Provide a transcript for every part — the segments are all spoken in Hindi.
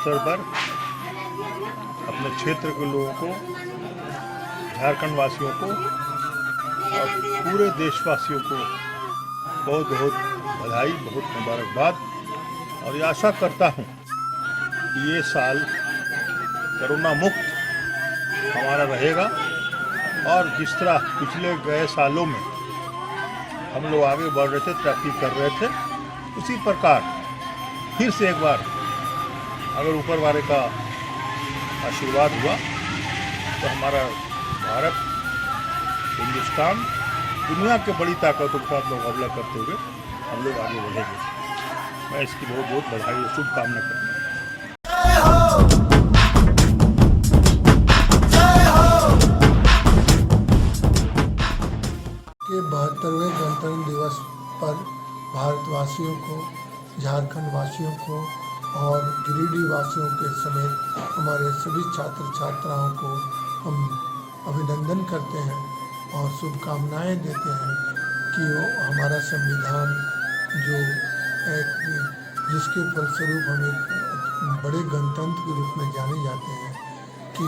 अवसर पर अपने क्षेत्र के लोगों को, झारखंड वासियों को और पूरे देशवासियों को बहुत बहुत बधाई, बहुत मुबारकबाद। और ये आशा करता हूँ कि ये साल कोरोना मुक्त हमारा रहेगा और जिस तरह पिछले गए सालों में हम लोग आगे बढ़ रहे थे, तरक्की कर रहे थे, उसी प्रकार फिर से एक बार अगर ऊपर वाले का आशीर्वाद हुआ तो हमारा भारत, हिंदुस्तान दुनिया के बड़ी ताकतों के साथ मुकाबला करते हुए हम लोग आगे बढ़ेंगे। मैं इसकी बहुत बहुत बधाई और शुभकामना करता हूँ। के 72वें गणतंत्र दिवस पर भारतवासियों को, झारखंड वासियों को और गिरिडीह वासियों के समेत हमारे सभी छात्र छात्राओं को हम अभिनंदन करते हैं और शुभकामनाएं देते हैं कि वो हमारा संविधान जो एक जिसके फलस्वरूप हम एक बड़े गणतंत्र के रूप में जाने जाते हैं कि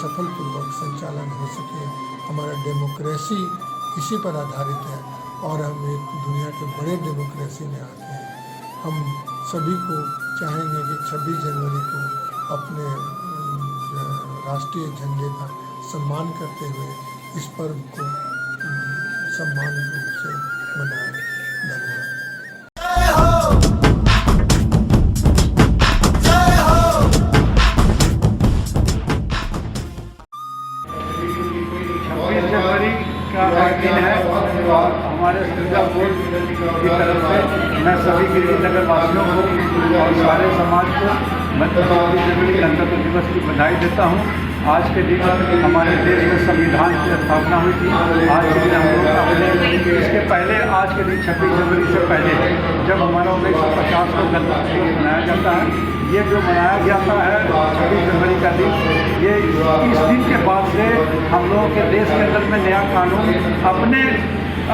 सफलपूर्वक संचालन हो सके। हमारा डेमोक्रेसी इसी पर आधारित है और हम एक दुनिया के बड़े डेमोक्रेसी में आते हैं। हम सभी को चाहेंगे कि 26 जनवरी को अपने राष्ट्रीय झंडे का सम्मान करते हुए इस पर्व को सम्मान रूप से मनाएं। धन्यवाद। दिन है और हमारे सुविधा बोर्ड की तरफ से मैं सभी गिरिडीह नगर वासियों को और सारे समाज को मैं 26 जनवरी गणतंत्र दिवस की बधाई देता हूँ। आज के दिन हमारे देश में संविधान की स्थापना हुई थी। आज के दिन हम लोग अपने इसके पहले आज के दिन 26 जनवरी से पहले जब हमारा 1950 को गणतंत्र दिवस मनाया जाता है, ये जो मनाया जाता है 26 जनवरी का दिन, ये इस दिन के बाद से हम लोगों के देश के अंदर में नया कानून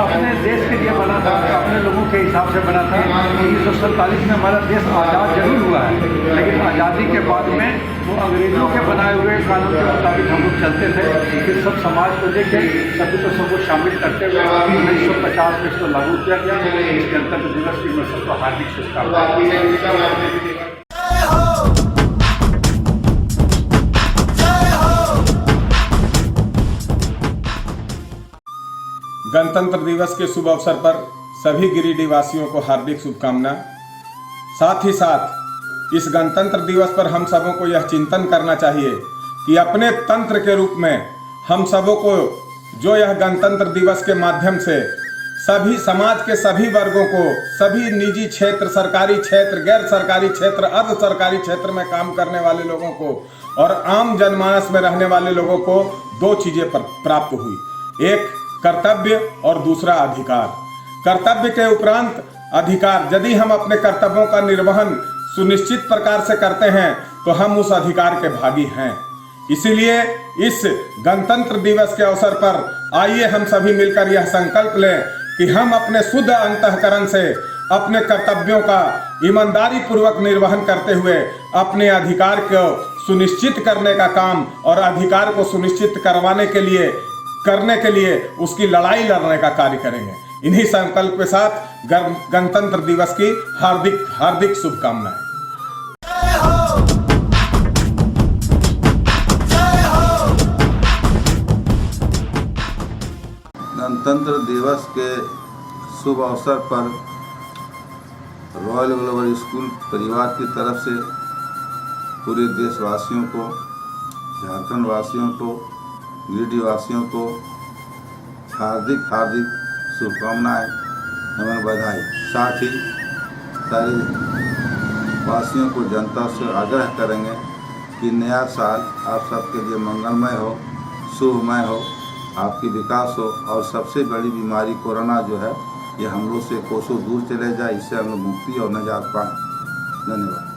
अपने देश के लिए बना था, अपने लोगों के हिसाब से बना था। 1947 में हमारा देश आज़ाद जरूर हुआ है, लेकिन आज़ादी के बाद में वो अंग्रेज़ों के बनाए हुए कानून के मुताबिक हम लोग चलते थे। फिर सब समाज को देखे सभी को सबको शामिल करते हुए 1950 में इसको लागू किया गया। इस गणतंत्र दिवस की मैं सबको हार्दिक शुभकामनाएं। गणतंत्र दिवस के शुभ अवसर पर सभी गिरिडीह वासियों को हार्दिक शुभकामना। साथ ही साथ इस गणतंत्र दिवस पर हम सबों को यह चिंतन करना चाहिए कि अपने तंत्र के रूप में हम सबों को जो यह गणतंत्र दिवस के माध्यम से सभी समाज के सभी वर्गों को, सभी निजी क्षेत्र, सरकारी क्षेत्र, गैर सरकारी क्षेत्र, अर्ध सरकारी क्षेत्र में काम करने वाले लोगों को और आम जनमानस में रहने वाले लोगों को दो चीजें प्राप्त हुई। एक कर्तव्य और दूसरा अधिकार। कर्तव्य के उपरांत अधिकार। यदि हम अपने कर्तव्यों का निर्वहन सुनिश्चित प्रकार से करते हैं तो हम उस अधिकार के भागी हैं। इसीलिए इस गणतंत्र दिवस के अवसर पर आइए हम सभी मिलकर यह संकल्प लें कि हम अपने शुद्ध अंतःकरण से अपने कर्तव्यों का ईमानदारी पूर्वक निर्वहन करते हुए अपने अधिकार को सुनिश्चित करने का काम और अधिकार को सुनिश्चित करने के लिए उसकी लड़ाई लड़ने का कार्य करेंगे। इन्हीं संकल्प के साथ गणतंत्र दिवस की हार्दिक हार्दिक शुभकामनाएं। गणतंत्र दिवस के शुभ अवसर पर रॉयल ग्लोबल स्कूल परिवार की तरफ से पूरे देशवासियों को, झारखंड वासियों को, गिरिडीह वासियों को हार्दिक हार्दिक शुभकामनाएं एवं बधाई। साथ ही सारे वासियों को, जनता से आग्रह करेंगे कि नया साल आप सबके लिए मंगलमय हो, शुभमय हो, आपकी विकास हो और सबसे बड़ी बीमारी कोरोना जो है ये हम लोग से कोसों दूर चले जाए, इससे हम लोग मुक्ति और निजात पाएं। धन्यवाद।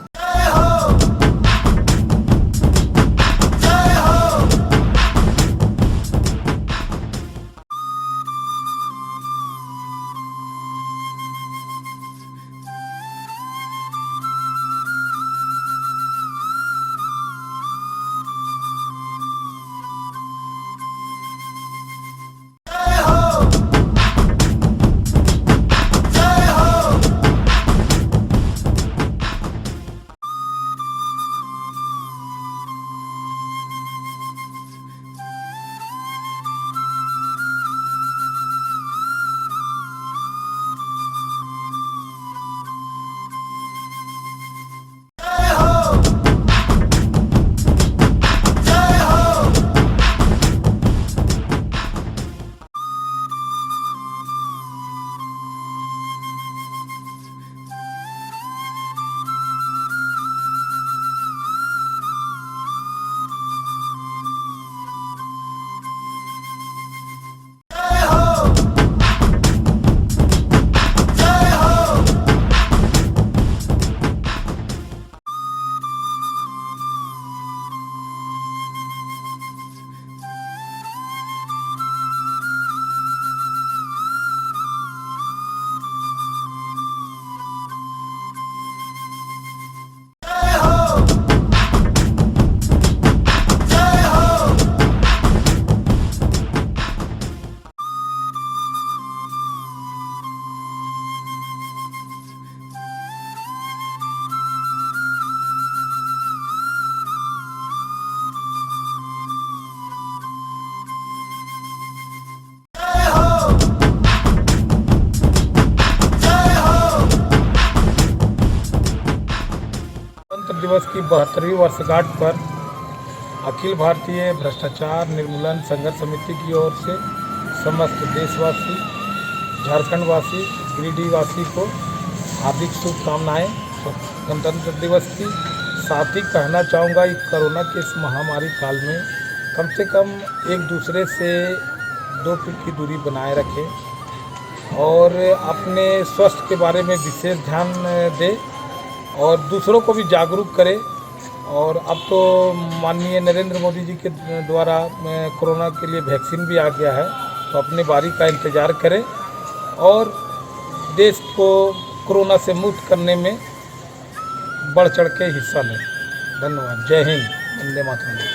दिवस की 72वीं वर्षगांठ पर अखिल भारतीय भ्रष्टाचार निर्मूलन संघर्ष समिति की ओर से समस्त देशवासी, झारखंडवासी, गिरिडीहवासी को हार्दिक शुभकामनाएं गणतंत्र दिवस की। साथ ही कहना चाहूँगा कि कोरोना के इस महामारी काल में कम से कम एक दूसरे से 2 फीट की दूरी बनाए रखें और अपने स्वास्थ्य के बारे में विशेष ध्यान दें और दूसरों को भी जागरूक करें। और अब तो माननीय नरेंद्र मोदी जी के द्वारा कोरोना के लिए वैक्सीन भी आ गया है, तो अपने बारी का इंतज़ार करें और देश को कोरोना से मुक्त करने में बढ़ चढ़ के हिस्सा लें। धन्यवाद। जय हिंद। वंदे मातरम।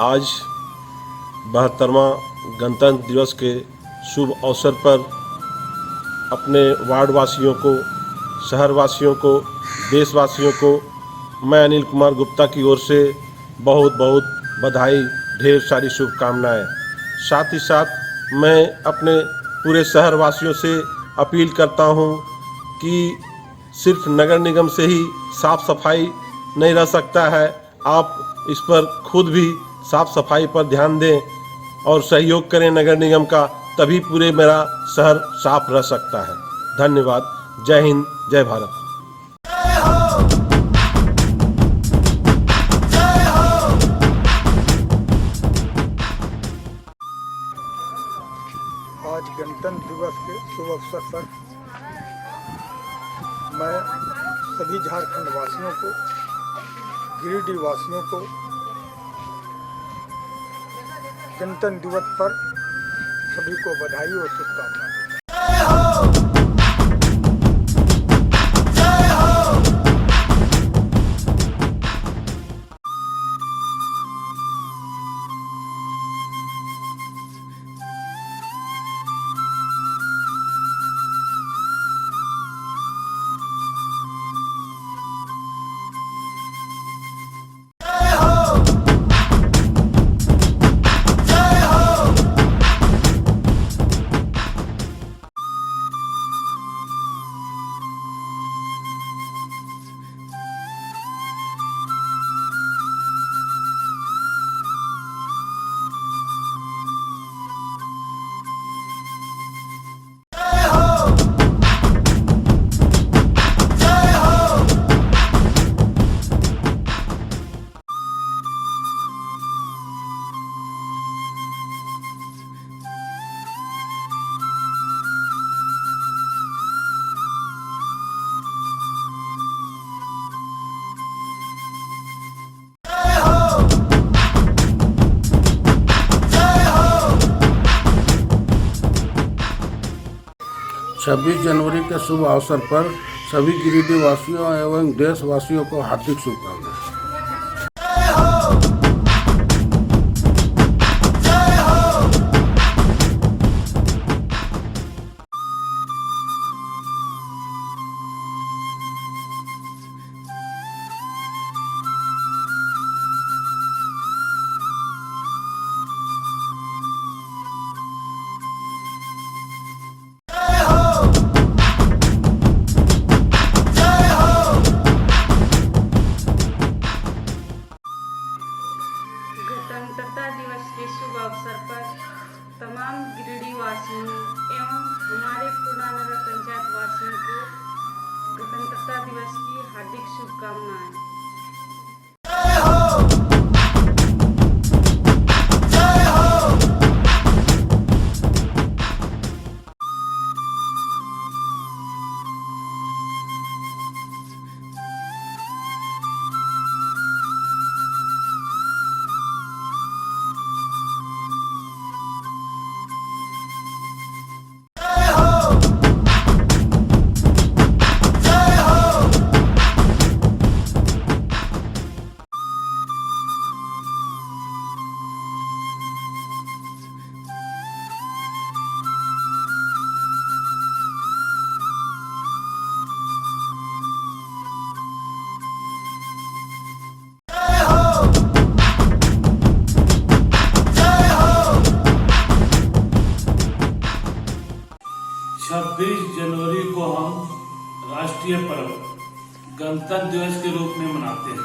आज 72वां गणतंत्र दिवस के शुभ अवसर पर अपने वार्ड वासियों को, शहर वासियों को, देशवासियों को मैं अनिल कुमार गुप्ता की ओर से बहुत बहुत बधाई, ढेर सारी शुभकामनाएं। साथ ही साथ मैं अपने पूरे शहर वासियों से अपील करता हूं कि सिर्फ नगर निगम से ही साफ सफाई नहीं रह सकता है, आप इस पर खुद भी साफ सफाई पर ध्यान दें और सहयोग करें नगर निगम का, तभी पूरे मेरा शहर साफ रह सकता है। धन्यवाद। जय हिंद, जय भारत। आज गणतंत्र दिवस के शुभ अवसर पर मैं सभी झारखंड वासियों को, गिरिडीह वासियों को गणतंत्र दिवस पर सभी को बधाई और शुभकामनाएं। छब्बीस जनवरी के शुभ अवसर पर सभी गिरिडीह वासियों एवं देशवासियों को हार्दिक शुभकामनाएं। गणतंत्रता दिवस के शुभ अवसर पर तमाम गिरिडीह वासियों एवं हमारे पुरानगर पंचायत वासियों को गणतंत्रता दिवस की हार्दिक शुभकामनाएं। गणतंत्र दिवस के रूप में मनाते हैं।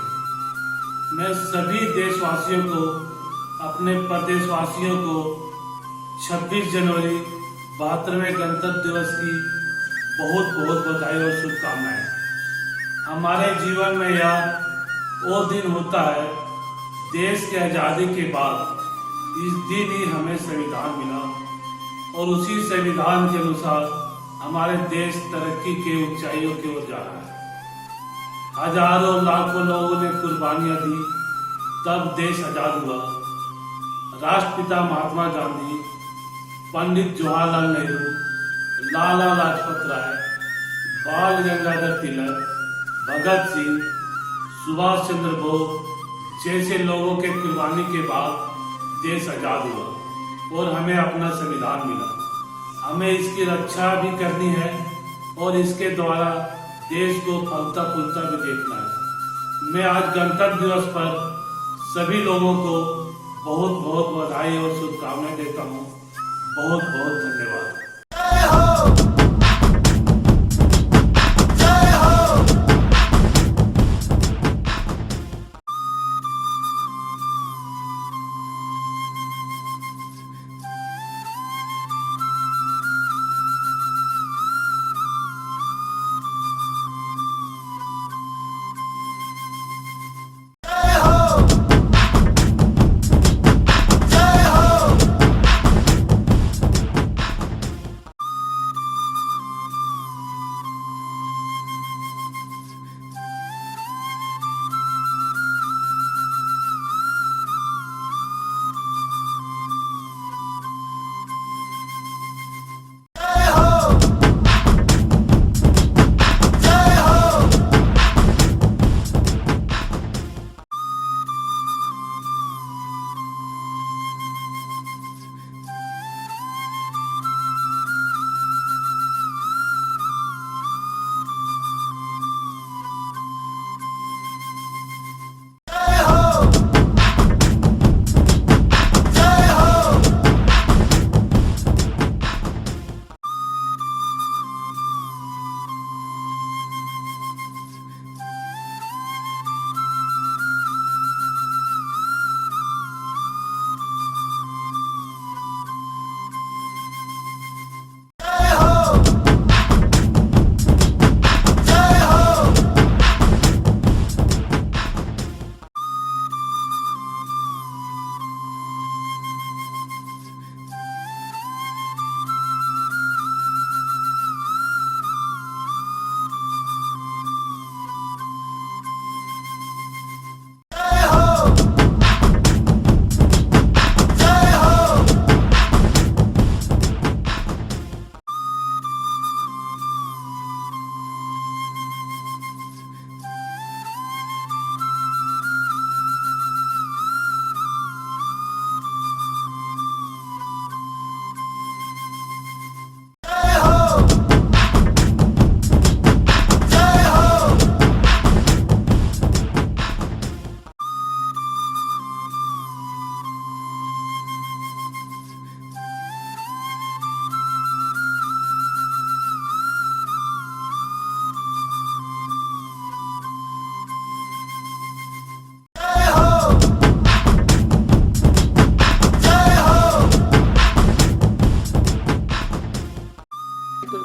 मैं सभी देशवासियों को, अपने प्रदेशवासियों को 26 जनवरी 72वें गणतंत्र दिवस की बहुत बहुत बधाई और शुभकामनाएं। हमारे जीवन में यह वो दिन होता है, देश के आज़ादी के बाद इस दिन ही हमें संविधान मिला और उसी संविधान के अनुसार हमारे देश तरक्की के ऊंचाइयों की ओर जा रहा है। हजारों लाखों लोगों ने कुर्बानियां दी, तब देश आजाद हुआ। राष्ट्रपिता महात्मा गांधी, पंडित जवाहरलाल नेहरू, लाला लाजपत राय, बाल गंगाधर तिलक, भगत सिंह, सुभाष चंद्र बोस जैसे लोगों के कुर्बानी के बाद देश आजाद हुआ और हमें अपना संविधान मिला। हमें इसकी रक्षा भी करनी है और इसके द्वारा देश को फलता फूलता भी देखना है। मैं आज गणतंत्र दिवस पर सभी लोगों को बहुत बहुत बधाई और शुभकामनाएं देता हूँ। बहुत बहुत धन्यवाद।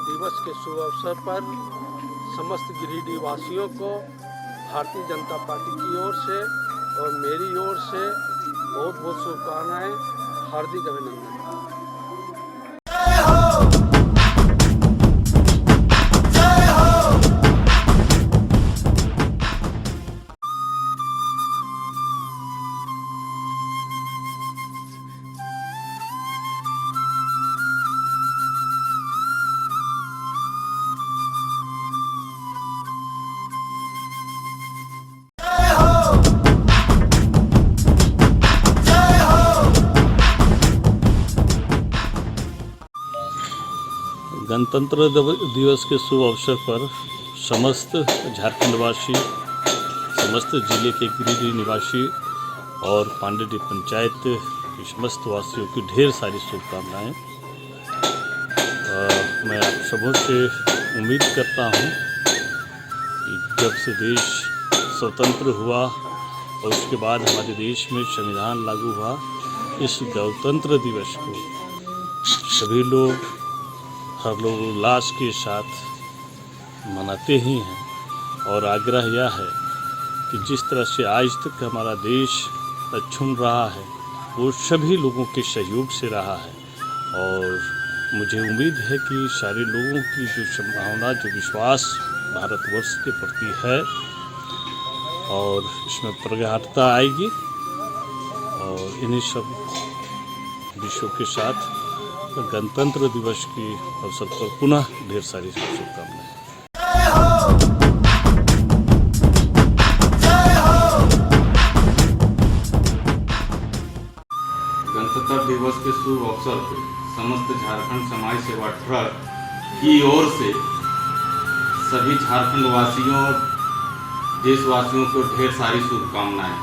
दिवस के शुभ अवसर पर समस्त गिरिडीह वासियों को भारतीय जनता पार्टी की ओर से और मेरी ओर से बहुत बहुत शुभकामनाएं, हार्दिक अभिनंदन। गणतंत्र दिवस के शुभ अवसर पर समस्त झारखंडवासी, समस्त जिले के गिरिडीह निवासी और पांडेडी पंचायत के समस्त वासियों की ढेर सारी शुभकामनाएं। मैं आप सबों से उम्मीद करता हूं कि जब से देश स्वतंत्र हुआ और उसके बाद हमारे देश में संविधान लागू हुआ, इस गणतंत्र दिवस को सभी लोग हर्षोल्लास के साथ मनाते ही हैं। और आग्रह यह है कि जिस तरह से आज तक हमारा देश चुन रहा है वो सभी लोगों के सहयोग से रहा है। और मुझे उम्मीद है कि सारे लोगों की जो संभावना, जो विश्वास भारतवर्ष के प्रति है और इसमें प्रगाढ़ता आएगी। और इन्हीं सब विषयों के साथ गणतंत्र दिवस के अवसर पर पुनः ढेर सारी शुभकामनाएं। गणतंत्र दिवस के शुभ अवसर पर समस्त झारखंड समाज सेवा ट्रस्ट की ओर से सभी झारखंड वासियों और देशवासियों को ढेर सारी शुभकामनाएं।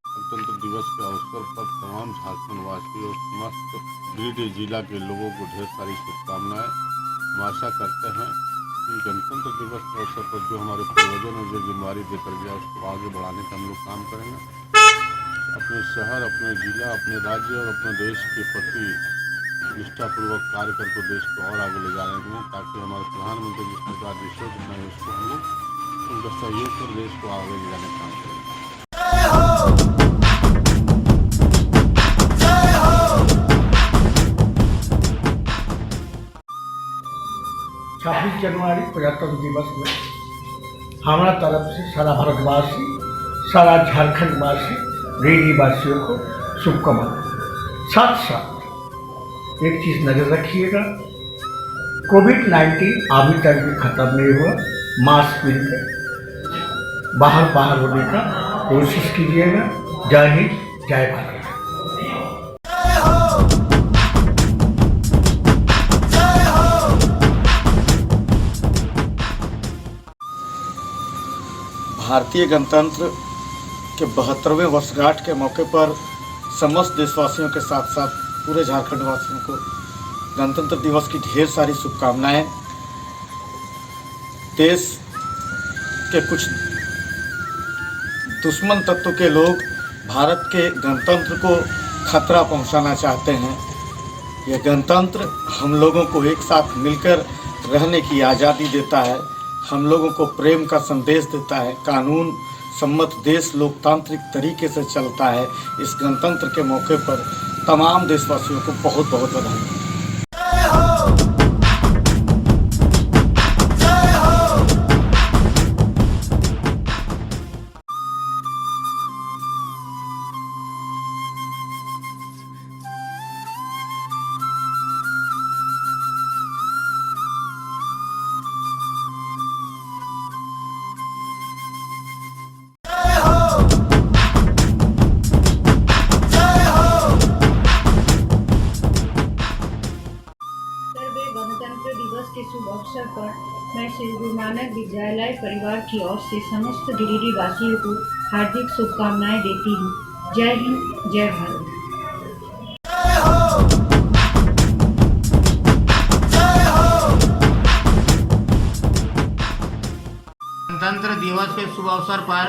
गणतंत्र दिवस के अवसर पर तमाम झारखंड वासी और समस्त गिरिडीह जिला के लोगों को ढेर सारी शुभकामनाएं। हम आशा करते हैं कि गणतंत्र दिवस के अवसर पर जो हमारे पूर्वजों ने जो जिम्मेदारी देकर गया उसको आगे बढ़ाने का हम लोग काम करेंगे। अपने शहर, अपने जिला, अपने राज्य और अपने देश के प्रति निष्ठापूर्वक कार्य करके देश को और आगे ले जाने में, ताकि हमारे प्रधानमंत्री जिस प्रकार विश्व बनाए उसको हम लोग उनका सहयोग कर देश को आगे ले जाने का काम करेंगे। 26 जनवरी प्रजातंत्र दिवस में हमारा तरफ से सारा भारतवासी, सारा झारखंडवासी, गिरिडीहवासियों को शुभकामनाएं। साथ साथ एक चीज़ नज़र रखिएगा, कोविड-19 अभी तक भी खत्म नहीं हुआ। मास्क पहन कर बाहर होने का कोशिश कीजिएगा। जय हिंद, जय भारत। भारतीय गणतंत्र के 72वें वर्षगांठ के मौके पर समस्त देशवासियों के साथ साथ पूरे झारखंड वासियों को गणतंत्र दिवस की ढेर सारी शुभकामनाएं। देश के कुछ दुश्मन तत्व के लोग भारत के गणतंत्र को खतरा पहुंचाना चाहते हैं। यह गणतंत्र हम लोगों को एक साथ मिलकर रहने की आज़ादी देता है, हम लोगों को प्रेम का संदेश देता है। कानून सम्मत देश लोकतांत्रिक तरीके से चलता है। इस गणतंत्र के मौके पर तमाम देशवासियों को बहुत बहुत बधाई। गणतंत्र दिवस के शुभ अवसर पर मैं श्री गुरु नानक विद्यालय परिवार की ओर से समस्त गिरिडीह वासियों को हार्दिक शुभकामनाएं देती हूँ। जय हिंद, जय भारत। गणतंत्र दिवस के शुभ अवसर पर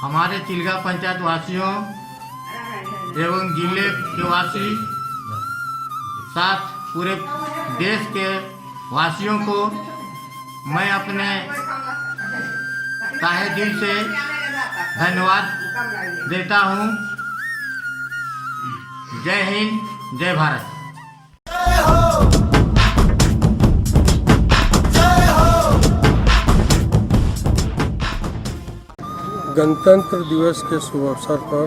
हमारे चिल्गा पंचायत वासियों एवं जिले के वासी साथ पूरे देश के वासियों को मैं अपने तहे दिल से धन्यवाद देता हूँ। जय हिंद, जय भारत। गणतंत्र दिवस के शुभ अवसर पर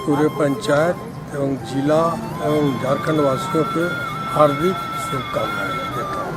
पूरे पंचायत एवं जिला एवं झारखंड वासियों को हार्दिक शुभकामनाएं देता हूँ।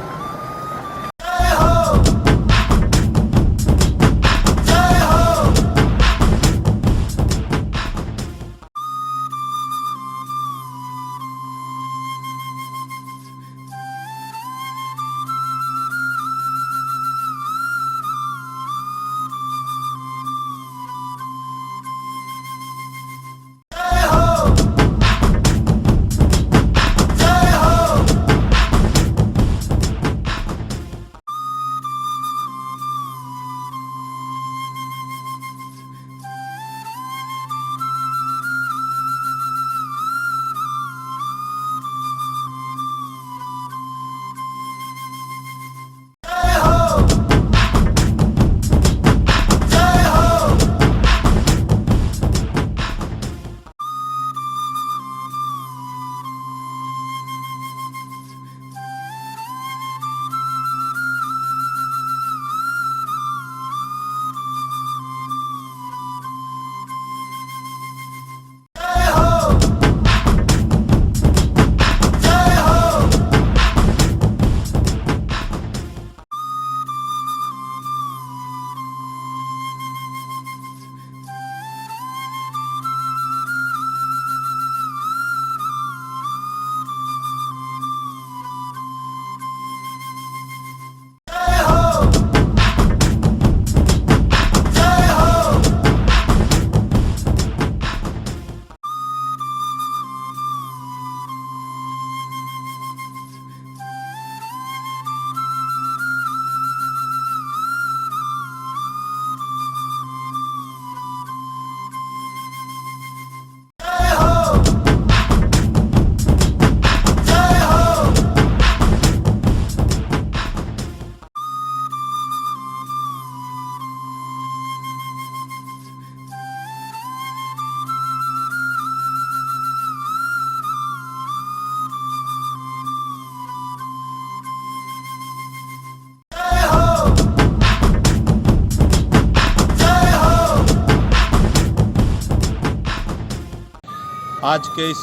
आज के इस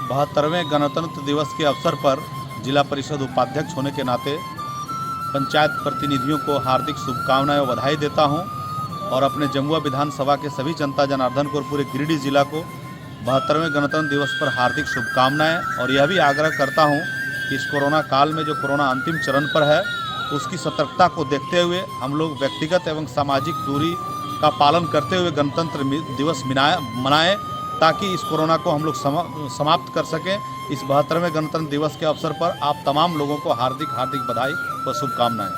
72वें गणतंत्र दिवस के अवसर पर जिला परिषद उपाध्यक्ष होने के नाते पंचायत प्रतिनिधियों को हार्दिक शुभकामनाएं और बधाई देता हूं और अपने जमुआ विधानसभा के सभी जनता जनार्दन को और पूरे गिरिडीह जिला को 72वें गणतंत्र दिवस पर हार्दिक शुभकामनाएं और यह भी आग्रह करता हूं कि इस कोरोना काल में जो कोरोना अंतिम चरण पर है उसकी सतर्कता को देखते हुए हम लोग व्यक्तिगत एवं सामाजिक दूरी का पालन करते हुए गणतंत्र दिवस मनाएं ताकि इस कोरोना को हम लोग समाप्त कर सकें। इस 72वें गणतंत्र दिवस के अवसर पर आप तमाम लोगों को हार्दिक बधाई व शुभकामनाएं।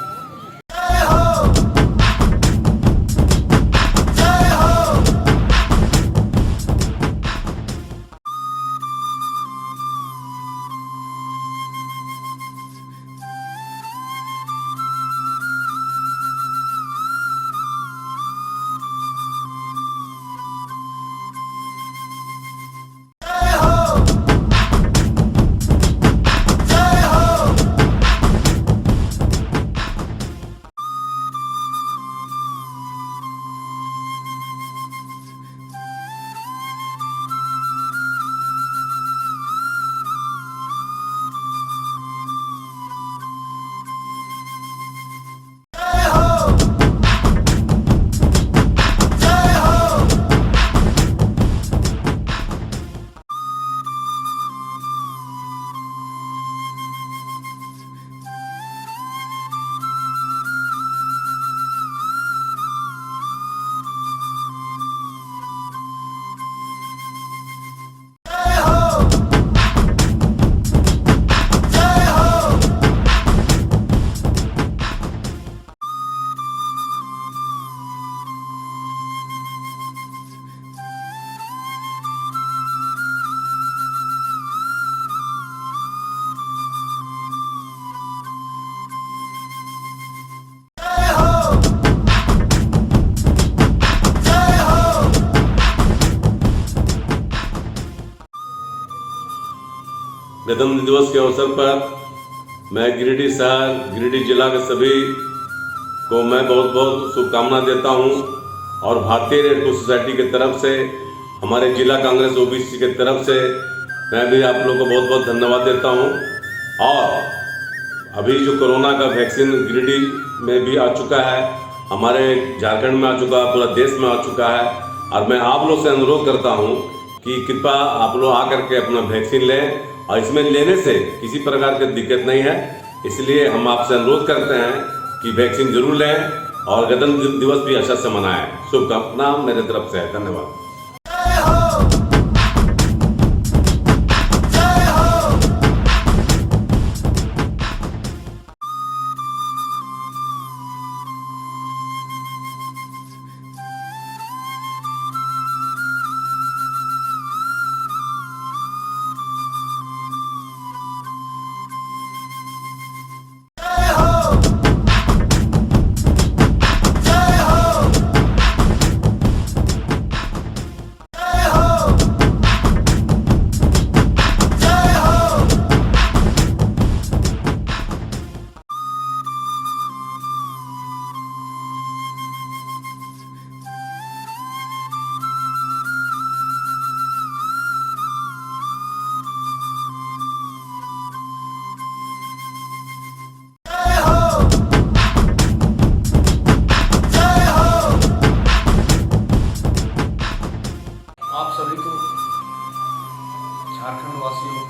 गणतंत्र दिवस के अवसर पर मैं गिरिडीह शहर गिरिडीह जिला के सभी को मैं बहुत बहुत शुभकामना देता हूं और भारतीय रेड क्रॉस सोसाइटी की तरफ से हमारे जिला कांग्रेस ओबीसी की तरफ से मैं भी आप लोगों को बहुत बहुत धन्यवाद देता हूं। और अभी जो कोरोना का वैक्सीन गिरिडीह में भी आ चुका है, हमारे झारखंड में आ चुका है, पूरा देश में आ चुका है और मैं आप लोग से अनुरोध करता हूं कि कृपया आप लोग आकर के अपना वैक्सीन लें और इसमें लेने से किसी प्रकार की दिक्कत नहीं है। इसलिए हम आपसे अनुरोध करते हैं कि वैक्सीन जरूर लें और गणतंत्र दिवस भी अच्छा से मनाएं। शुभकामना मेरे तरफ से है। धन्यवाद। आप सभी को, झारखंड वासियों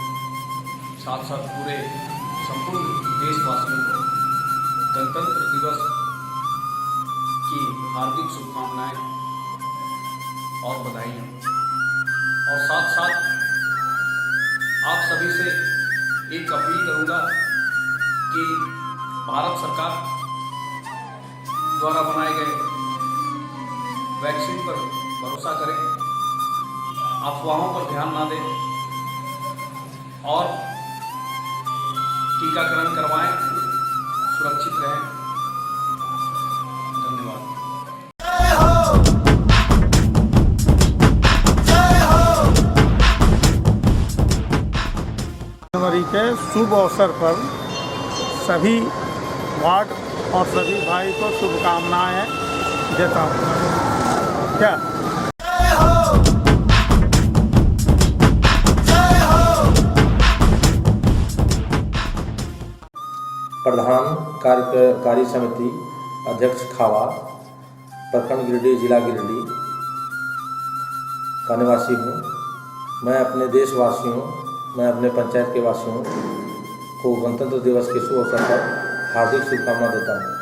साथ साथ पूरे संपूर्ण देशवासियों को गणतंत्र दिवस की हार्दिक शुभकामनाएं और बधाइयाँ। और साथ साथ आप सभी से एक अपील करूँगा कि भारत सरकार द्वारा बनाए गए वैक्सीन पर भरोसा करें, अफवाहों पर ध्यान ना दें और टीकाकरण करवाएं, सुरक्षित रहें। धन्यवाद। जनवरी के शुभ अवसर पर सभी वार्ड और सभी भाई को शुभकामनाएं देता हूँ। क्या प्रधान कार्यकारी समिति अध्यक्ष खावा, प्रखंड गिरिडीह, जिला गिरिडीह का निवासी हूँ। मैं अपने देशवासियों, मैं अपने पंचायत के वासियों को गणतंत्र दिवस के शुभ अवसर पर हार्दिक शुभकामना देता हूँ।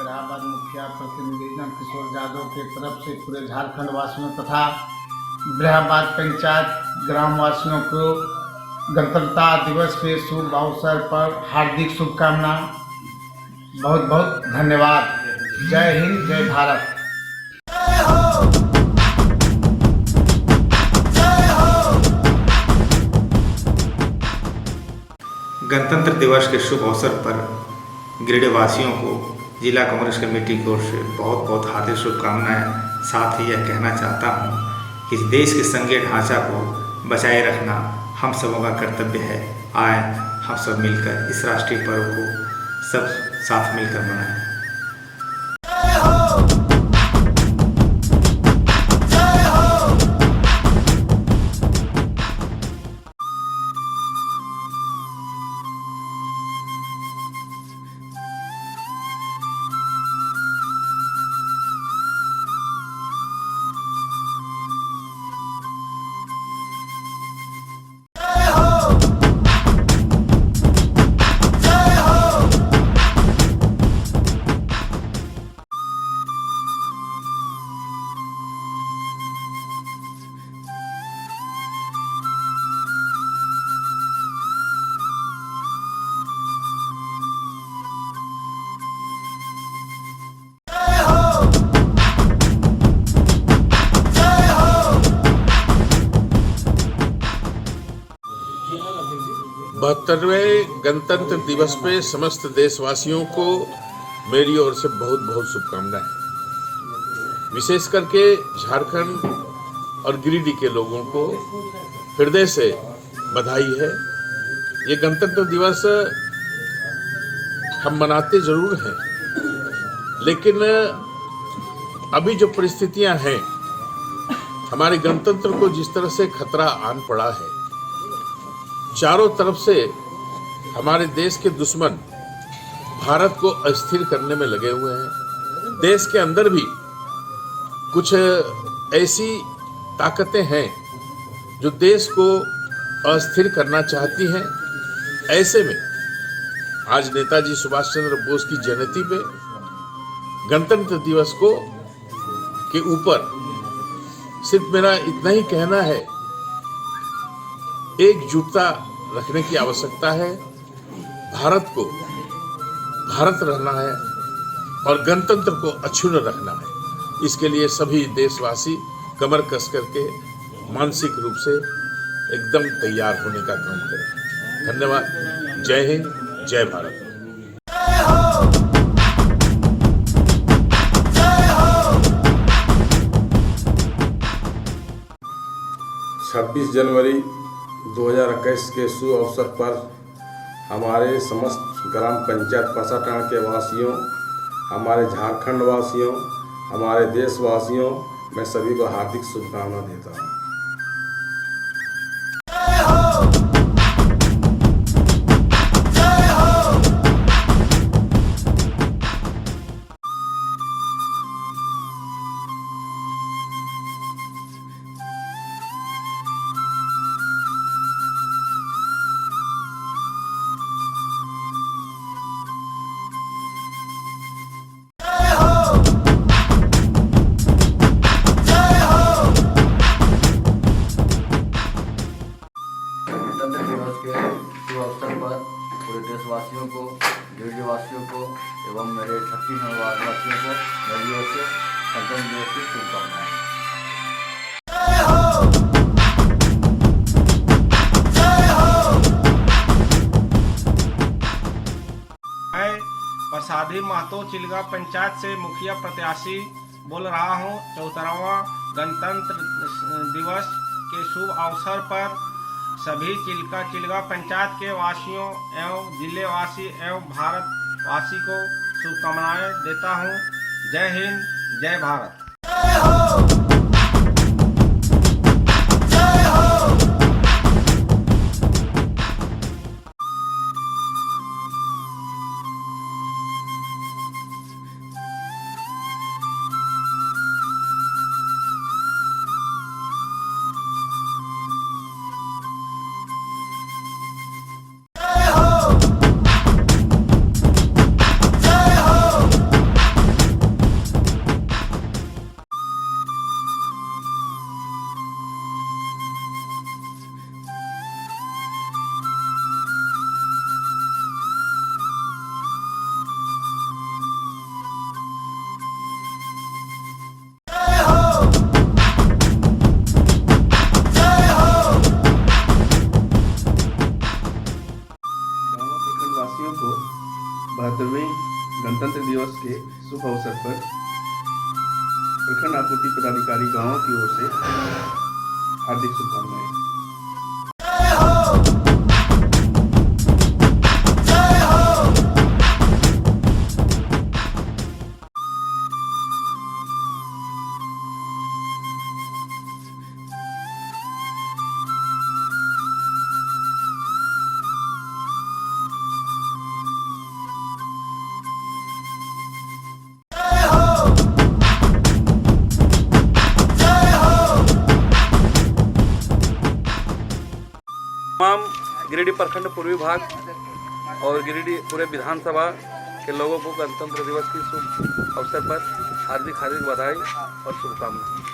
इलाहाबाद मुखिया प्रतिनिधि किशोर यादव के तरफ से पूरे झारखंड वासियों तथा इलाहाबाद पंचायत ग्राम वासियों को गणतंत्रता दिवस के शुभ अवसर पर हार्दिक शुभकामना। बहुत बहुत धन्यवाद। जय हिंद, जय भारत। गणतंत्र दिवस के शुभ अवसर पर गिरिडीह वासियों को जिला कांग्रेस कमेटी की ओर से बहुत बहुत हार्दिक शुभकामनाएं। साथ ही यह कहना चाहता हूं कि इस देश के संघीय ढांचा को बचाए रखना हम सबों का कर्तव्य है। आए हम सब मिलकर इस राष्ट्रीय पर्व को सब साथ मिलकर मनाएं। बहत्तरवें गणतंत्र दिवस पे समस्त देशवासियों को मेरी ओर से बहुत बहुत शुभकामनाएं। विशेष करके झारखंड और गिरिडीह के लोगों को हृदय से बधाई है। ये गणतंत्र दिवस हम मनाते जरूर हैं, लेकिन अभी जो परिस्थितियां हैं, हमारे गणतंत्र को जिस तरह से खतरा आन पड़ा है, चारों तरफ से हमारे देश के दुश्मन भारत को अस्थिर करने में लगे हुए हैं। देश के अंदर भी कुछ ऐसी ताकतें हैं जो देश को अस्थिर करना चाहती हैं। ऐसे में आज नेताजी सुभाष चंद्र बोस की जयंती पे गणतंत्र दिवस को के ऊपर सिर्फ मेरा इतना ही कहना है, एकजुटता रखने की आवश्यकता है। भारत को भारत रहना है और गणतंत्र को अक्षुण्ण रखना है। इसके लिए सभी देशवासी कमर कस करके मानसिक रूप से एकदम तैयार होने का काम करें। धन्यवाद। जय हिंद, जय भारत। 26 जनवरी 2021 के शुभ अवसर पर हमारे समस्त ग्राम पंचायत पसाटाण के वासियों, हमारे झारखंड वासियों, हमारे देशवासियों, मैं सभी को हार्दिक शुभकामना देता हूँ। गणतंत्र दिवस की शुभकामनाएं। मैं प्रसादी महतो चिलगा पंचायत से मुखिया प्रत्याशी बोल रहा हूं। 74वां गणतंत्र दिवस के शुभ अवसर पर सभी चिलगा पंचायत के वासियों एवं जिलेवासी एवं भारतवासी को शुभकामनाएं देता हूं। जय हिंद, जय भारत। वासियों को 72वें गणतंत्र दिवस के शुभ अवसर पर प्रखंड आपूर्ति पदाधिकारी गांवों की ओर से हार्दिक शुभकामनाएं। तमाम गिरिडीह प्रखंड पूर्वी भाग और गिरिडीह पूरे विधानसभा के लोगों को गणतंत्र दिवस की शुभ अवसर पर हार्दिक बधाई और शुभकामनाएं।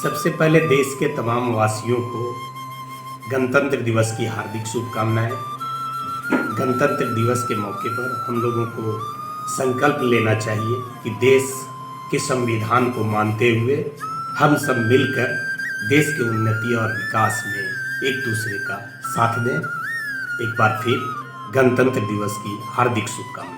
सबसे पहले देश के तमाम वासियों को गणतंत्र दिवस की हार्दिक शुभकामनाएं। गणतंत्र दिवस के मौके पर हम लोगों को संकल्प लेना चाहिए कि देश के संविधान को मानते हुए हम सब मिलकर देश की उन्नति और विकास में एक दूसरे का साथ दें। एक बार फिर गणतंत्र दिवस की हार्दिक शुभकामनाएं।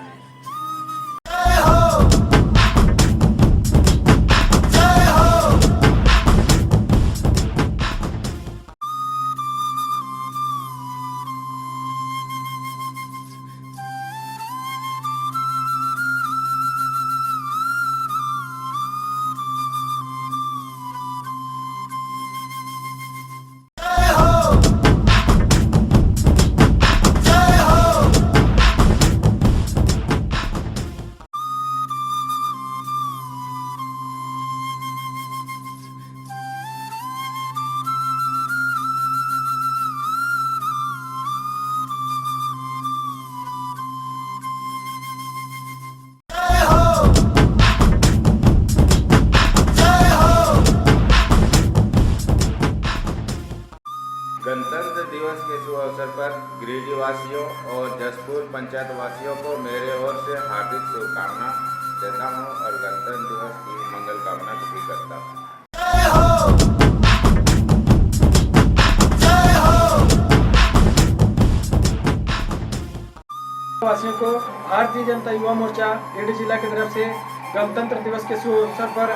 गणतंत्र दिवस के शुभ अवसर पर गिरिडीह वासियों और जसपुर पंचायत वासियों को मेरे ओर से हार्दिक शुभकामना देता हूं और गणतंत्र दिवस की मंगल कामना भी करता हूं। वासियों को भारतीय जनता युवा मोर्चा गिरिडीह जिला की तरफ से गणतंत्र दिवस के शुभ अवसर पर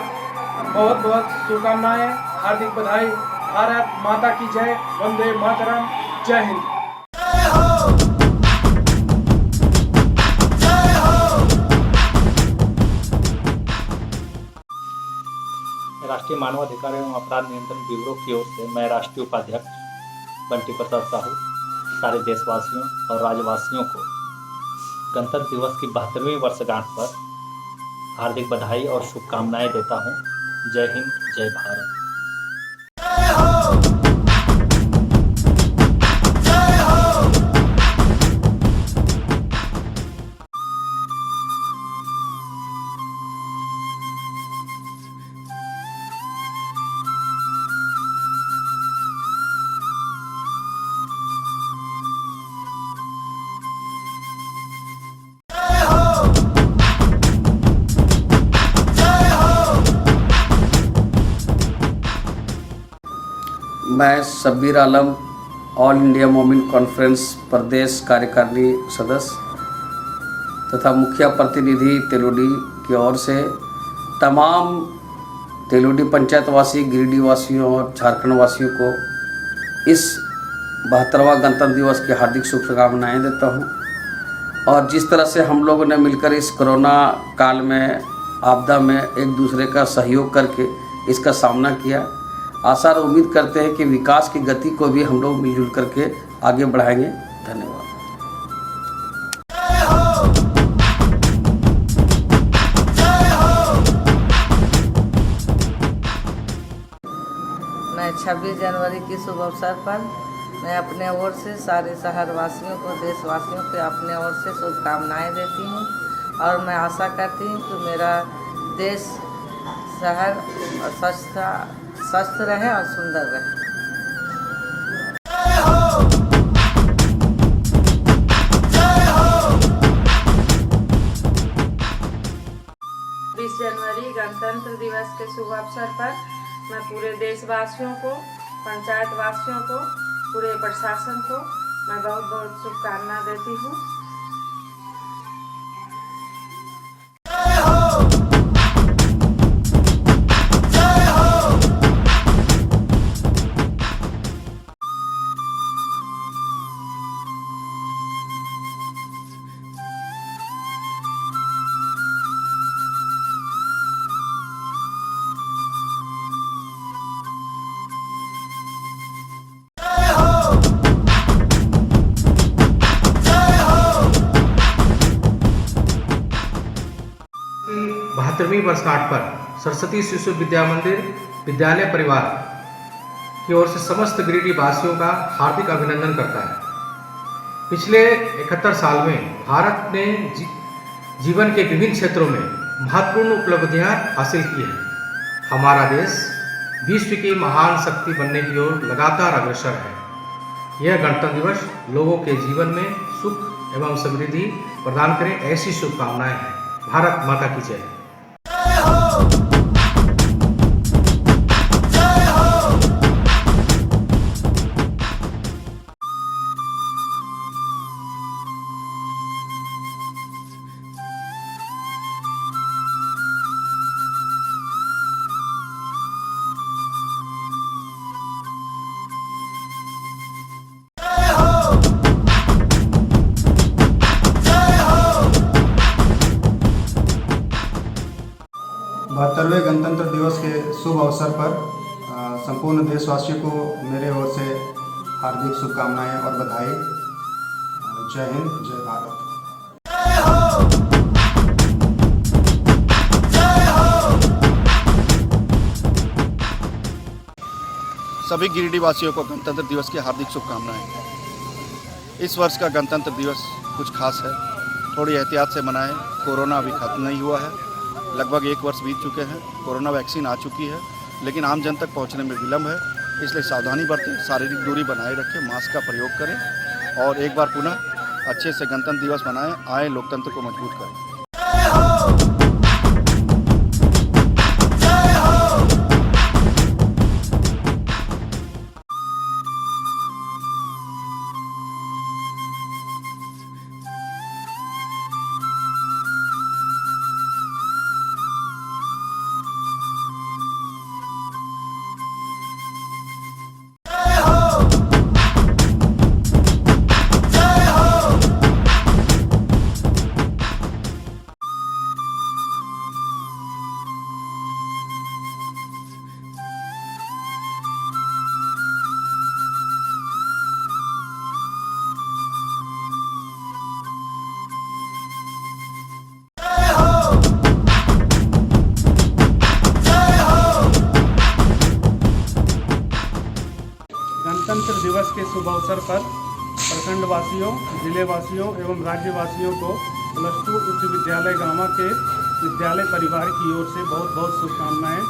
बहुत बहुत शुभकामनाएं, हार्दिक बधाई। भारत माता की जय, वंदे मातरम, जय हिंद। राष्ट्रीय मानवाधिकार एवं अपराध नियंत्रण ब्यूरो की ओर से मैं राष्ट्रीय उपाध्यक्ष बंटी प्रसाद साहू सारे देशवासियों और राज्यवासियों को गणतंत्र दिवस की 72वीं वर्षगांठ पर हार्दिक बधाई और शुभकामनाएं देता हूं। जय हिंद, जय भारत। मैं शब्बीर आलम, ऑल इंडिया मोमिन कॉन्फ्रेंस प्रदेश कार्यकारिणी सदस्य तथा मुखिया प्रतिनिधि तेलुडी की ओर से तमाम तेलुडी पंचायतवासी, गिरिडीह वासियों और झारखंड वासियों को इस 72वां गणतंत्र दिवस की हार्दिक शुभकामनाएं देता हूं। और जिस तरह से हम लोगों ने मिलकर इस कोरोना काल में, आपदा में एक दूसरे का सहयोग करके इसका सामना किया, आशा और उम्मीद करते हैं कि विकास की गति को भी हम लोग मिलजुल करके आगे बढ़ाएंगे। धन्यवाद। मैं 26 जनवरी के शुभ अवसर पर मैं अपने ओर से सारे शहरवासियों को, देशवासियों को अपने ओर से शुभकामनाएं देती हूं। और मैं आशा करती हूं कि मेरा देश, शहर और स्वस्थ रहे और सुंदर रहे। 20 जनवरी गणतंत्र दिवस के शुभ अवसर पर मैं पूरे देशवासियों को, पंचायत वासियों को, पूरे प्रशासन को मैं बहुत बहुत शुभकामना देती हूँ। बहत्तरवीं वर्षगांठ पर सरस्वती शिशु विद्या मंदिर विद्यालय परिवार की ओर से समस्त गिरिडीह वासियों का हार्दिक अभिनंदन करता है। पिछले 71 साल में भारत ने जीवन के विभिन्न क्षेत्रों में महत्वपूर्ण उपलब्धियां हासिल की हैं। हमारा देश विश्व की महान शक्ति बनने की ओर लगातार अग्रसर है। यह गणतंत्र दिवस लोगों के जीवन में सुख एवं समृद्धि प्रदान करे, ऐसी शुभकामनाएं हैं। भारत माता की जय। बहत्तरवें गणतंत्र दिवस के शुभ अवसर पर संपूर्ण देशवासियों को मेरे ओर से हार्दिक शुभकामनाएं और बधाई। जय हिंद, जय भारत। सभी गिरिडीह वासियों को गणतंत्र दिवस की हार्दिक शुभकामनाएं। इस वर्ष का गणतंत्र दिवस कुछ खास है, थोड़ी एहतियात से मनाएं। कोरोना अभी खत्म नहीं हुआ है, लगभग 1 वर्ष बीत चुके हैं। कोरोना वैक्सीन आ चुकी है, लेकिन आम जन तक पहुंचने में विलम्ब है, इसलिए सावधानी बरतें, शारीरिक दूरी बनाए रखें, मास्क का प्रयोग करें और एक बार पुनः अच्छे से गणतंत्र दिवस मनाएं। आए लोकतंत्र को मजबूत करें। के शुभ अवसर पर प्रखंड वासियों, जिले वासियों एवं राज्यवासियों को +2 उच्च विद्यालय गामा के विद्यालय परिवार की ओर से बहुत बहुत शुभकामनाएं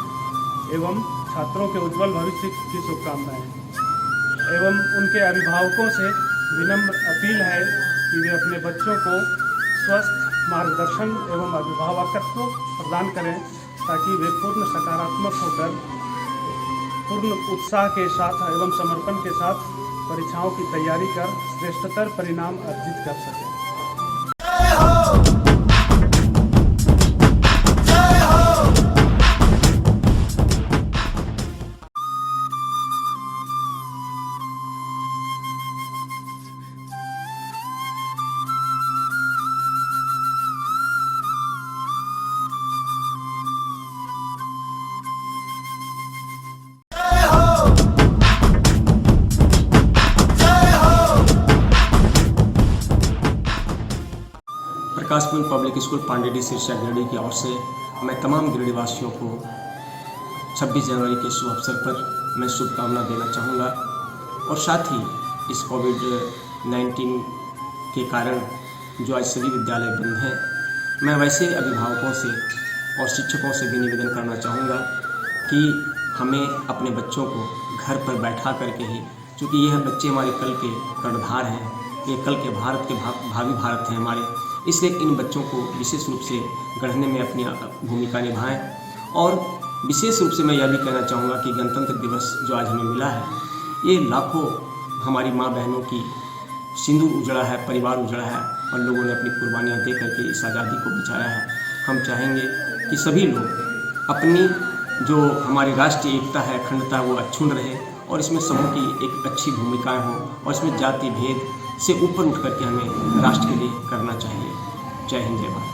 एवं छात्रों के उज्जवल भविष्य की शुभकामनाएं एवं उनके अभिभावकों से विनम्र अपील है कि वे अपने बच्चों को स्वस्थ मार्गदर्शन एवं अभिभावकत्व प्रदान करें ताकि वे पूर्ण सकारात्मक होकर पूर्ण उत्साह के साथ एवं समर्पण के साथ परीक्षाओं की तैयारी कर श्रेष्ठतर परिणाम अर्जित कर सकें। प्रकाशपुर पब्लिक स्कूल पांडेडी शीर्षा गिरिडीह की ओर से मैं तमाम गिरिडीह वासियों को 26 जनवरी के शुभ अवसर पर मैं शुभकामना देना चाहूँगा और साथ ही इस कोविड-19 के कारण जो आज सभी विद्यालय बंद हैं, मैं वैसे अभिभावकों से और शिक्षकों से भी निवेदन करना चाहूँगा कि हमें अपने बच्चों को घर पर बैठा करके ही, चूँकि यह बच्चे हमारे कल के कर्णधार हैं, ये कल के भारत के भावी भारत हैं हमारे, इसलिए इन बच्चों को विशेष रूप से गढ़ने में अपनी भूमिका निभाएं। और विशेष रूप से मैं यह भी कहना चाहूँगा कि गणतंत्र दिवस जो आज हमें मिला है, ये लाखों हमारी माँ बहनों की सिंदूर उजड़ा है, परिवार उजड़ा है और लोगों ने अपनी कुर्बानियाँ दे करके इस आज़ादी को बचाया है। हम चाहेंगे कि सभी लोग अपनी जो हमारी राष्ट्रीय एकता है, अखंडता, वो अक्षुण्ण रहे और इसमें सबों की एक अच्छी भूमिकाएँ हों और इसमें जाति भेद से ऊपर उठ करके हमें राष्ट्र के लिए करना चाहिए। जय हिंद, जय भारत।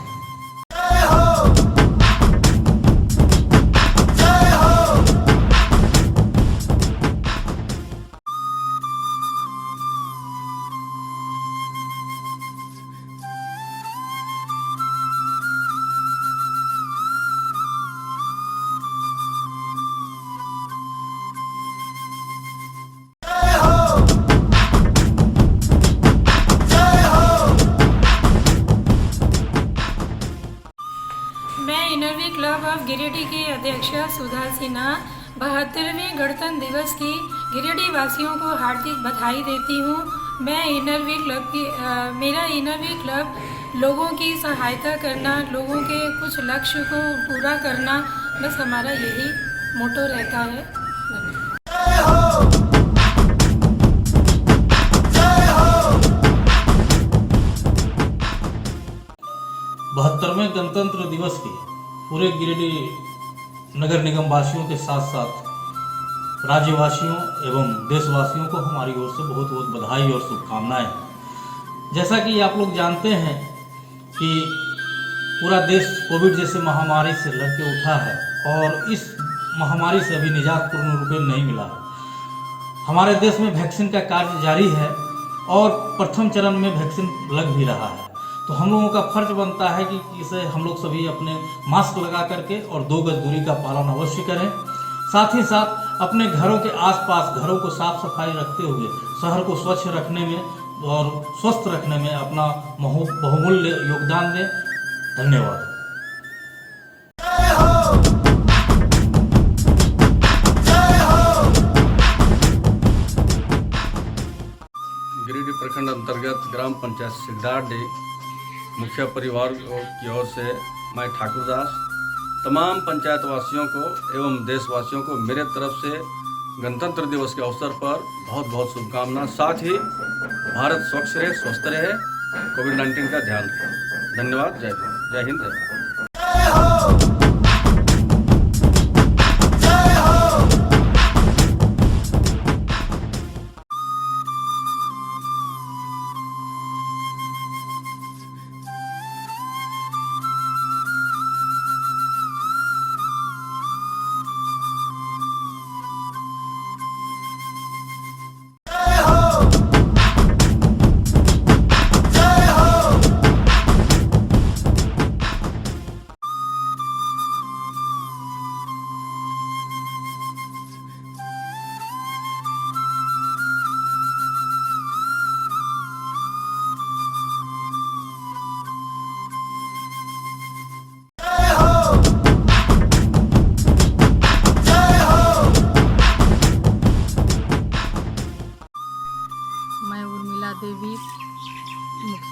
इनरवी क्लब ऑफ गिरिडीह की अध्यक्षा सुधा सिन्हा 72वें गणतंत्र दिवस की गिरिडीह वासियों को हार्दिक बधाई देती हूँ। मैं इनरवी क्लब की मेरा इनरवी क्लब लोगों की सहायता करना, लोगों के कुछ लक्ष्य को पूरा करना, बस हमारा यही मोटो रहता है। 72वें गणतंत्र दिवस की पूरे गिरिडीह नगर निगम वासियों के साथ साथ राज्यवासियों एवं देशवासियों को हमारी ओर से बहुत बहुत बधाई और शुभकामनाएं। जैसा कि आप लोग जानते हैं कि पूरा देश कोविड जैसे महामारी से लड़ के उठा है और इस महामारी से अभी निजात पूर्ण रूप में नहीं मिला है। हमारे देश में वैक्सीन का कार्य जारी है और प्रथम चरण में वैक्सीन लग भी रहा है, तो हम लोगों का फर्ज बनता है कि इसे हम लोग सभी अपने मास्क लगा करके और 2 गज दूरी का पालन अवश्य करें। साथ ही साथ अपने घरों के आसपास घरों को साफ सफाई रखते हुए शहर को स्वच्छ रखने में और स्वस्थ रखने में अपना बहुमूल्य योगदान दें। धन्यवाद। गिरिडीह प्रखंड अंतर्गत ग्राम पंचायत सिद्धार्थडी मुखिया परिवार की ओर से मैं ठाकुरदास तमाम पंचायत वासियों को एवं देशवासियों को मेरे तरफ से गणतंत्र दिवस के अवसर पर बहुत बहुत शुभकामना। साथ ही भारत स्वच्छ रहे, स्वस्थ रहे, कोविड-19 का ध्यान रहे। धन्यवाद। जय हिंद, जय हिंद, जय भारत।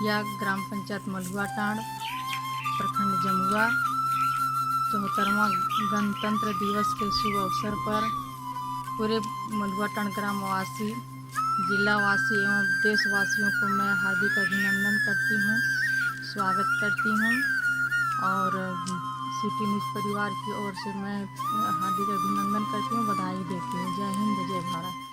मुखिया ग्राम पंचायत मलुआटांड प्रखंड जमुआ 74वां गणतंत्र दिवस के शुभ अवसर पर पूरे मलुआटांड ग्रामवासी, जिलावासी एवं देशवासियों को मैं हार्दिक अभिनंदन करती हूँ, स्वागत करती हूँ और सिटी न्यूज़ परिवार की ओर से मैं हार्दिक अभिनंदन करती हूँ, बधाई देती हूँ। जय हिंद, जय भारत।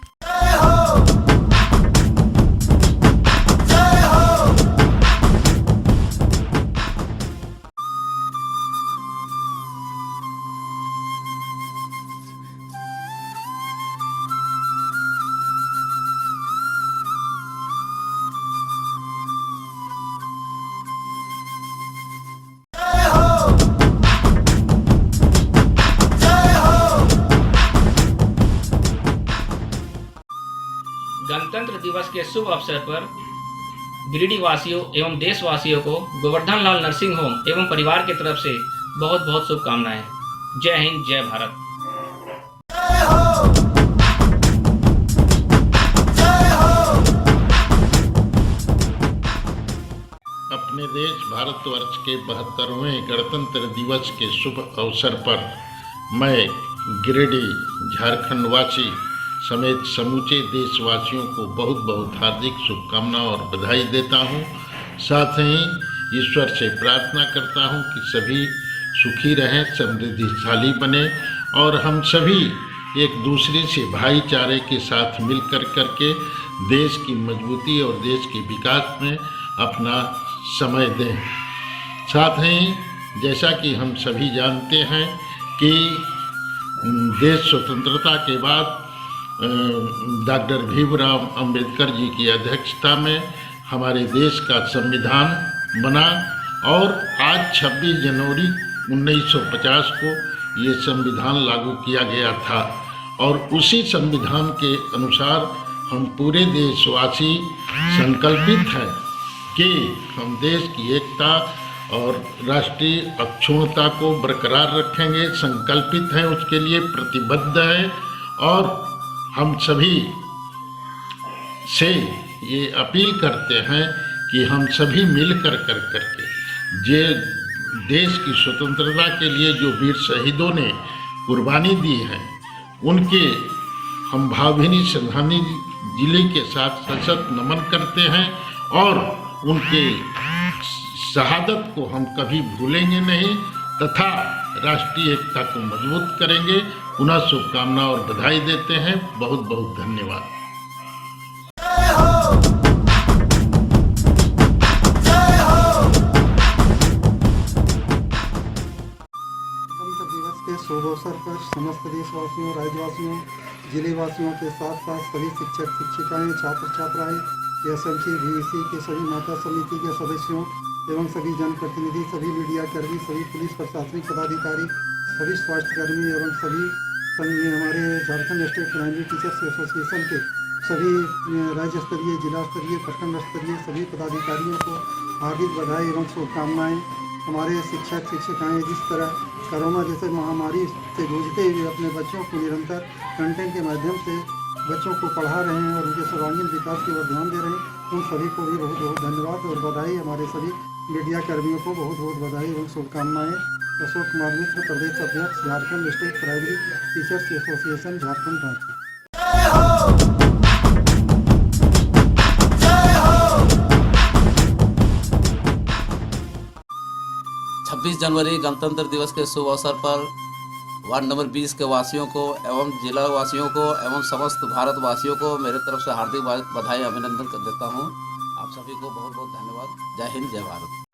गणतंत्र दिवस के शुभ अवसर पर गिरिडीह वासियों एवं देशवासियों को गोवर्धन लाल नर्सिंग होम एवं परिवार की तरफ से बहुत बहुत शुभकामनाएं। जय हिंद, जय भारत। अपने देश भारतवर्ष के 72वें गणतंत्र दिवस के शुभ अवसर पर मैं गिरिडीह झारखंड वासी समेत समूचे देशवासियों को बहुत बहुत हार्दिक शुभकामनाएं और बधाई देता हूं। साथ ही ईश्वर से प्रार्थना करता हूं कि सभी सुखी रहें, समृद्धिशाली बने और हम सभी एक दूसरे से भाईचारे के साथ मिलकर करके देश की मजबूती और देश के विकास में अपना समय दें। साथ ही जैसा कि हम सभी जानते हैं कि देश स्वतंत्रता के बाद डॉक्टर भीमराव अंबेडकर जी की अध्यक्षता में हमारे देश का संविधान बना और आज 26 जनवरी 1950 को ये संविधान लागू किया गया था और उसी संविधान के अनुसार हम पूरे देशवासी संकल्पित हैं कि हम देश की एकता और राष्ट्रीय अक्षुण्णता को बरकरार रखेंगे, संकल्पित हैं, उसके लिए प्रतिबद्ध हैं और हम सभी से ये अपील करते हैं कि हम सभी मिलकर करके जे देश की स्वतंत्रता के लिए जो वीर शहीदों ने कुर्बानी दी है उनके हम भावभीनी श्रद्धांजलि के साथ सशक्त नमन करते हैं और उनके शहादत को हम कभी भूलेंगे नहीं तथा राष्ट्रीय एकता को मजबूत करेंगे। पुनः शुभकामनाएं और बधाई देते हैं। बहुत बहुत धन्यवाद। गणतंत्र दिवस के शुभ अवसर पर समस्त देशवासियों, राज्यवासियों, जिलेवासियों के साथ साथ सभी शिक्षक शिक्षिकाएं, छात्र छात्राएं, एसएमसी बीईसी के सभी माता समिति के सदस्यों एवं सभी जनप्रतिनिधि, सभी मीडिया कर्मी, सभी पुलिस प्रशासनिक पदाधिकारी, सभी स्वास्थ्यकर्मी एवं सभी हमारे Jharkhand state primary teachers association के सभी राज्य स्तरीय, जिला स्तरीय, प्रखंड स्तरीय सभी पदाधिकारियों को हार्दिक बधाई एवं शुभकामनाएं। हमारे शिक्षक शिक्षिकाएं जिस तरह कोरोना जैसे महामारी से जूझते हुए अपने बच्चों को निरंतर कंटेंट के माध्यम से बच्चों को पढ़ा रहे हैं और उनके सर्वांगीण विकास की ओर ध्यान दे रहे हैं, उन सभी को भी बहुत बहुत धन्यवाद और बधाई। हमारे सभी मीडिया कर्मियों को बहुत बहुत बधाई एवं शुभकामनाएं। अशोक कुमार मिश्र, प्रदेश अध्यक्ष, Jharkhand state primary teachers association, Jharkhand राज्य। जनवरी गणतंत्र दिवस के शुभ अवसर पर वार्ड नंबर 20 के वासियों को एवं जिला वासियों को एवं समस्त भारतवासियों को मेरे तरफ से हार्दिक बधाई अभिनंदन कर देता हूं। आप सभी को बहुत बहुत धन्यवाद। जय हिंद, जय भारत।